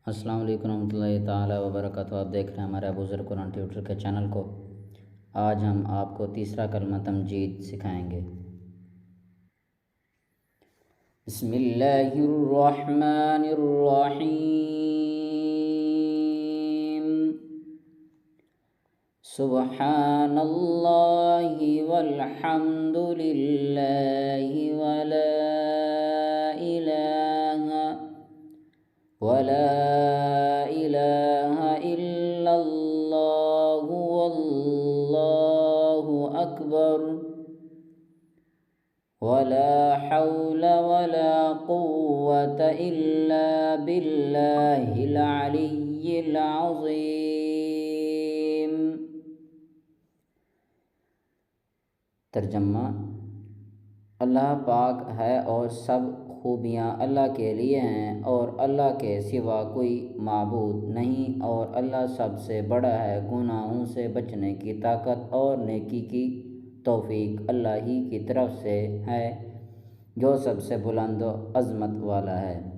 अस्सलाम वालेकुम रहमतुल्लाहि ताला व बरकातुहू। आप देख रहे हैं हमारे अबूज़र कुरान ट्यूटर के चैनल को। आज हम आपको तीसरा कलमा तमजीद सिखाएंगे। बिस्मिल्लाहिर्रहमानिर्रहीम। सुब्हानल्लाहि वल्हम्दुलिल्लाहि वला इलाहा इल्लल्लाहु वल्लाहु अकबर वला हौला वला कुव्वता इल्ला बिल्लाहिल अलिय्यिल अज़ीम। तर्जमा: अल्लाह पाक है और सब खूबियाँ अल्लाह के लिए हैं और अल्लाह के सिवा कोई माबूद नहीं, और अल्लाह सबसे बड़ा है। गुनाहों से बचने की ताकत और नेकी की तौफीक अल्लाह ही की तरफ से है, जो सबसे बुलंद व अज़मत वाला है।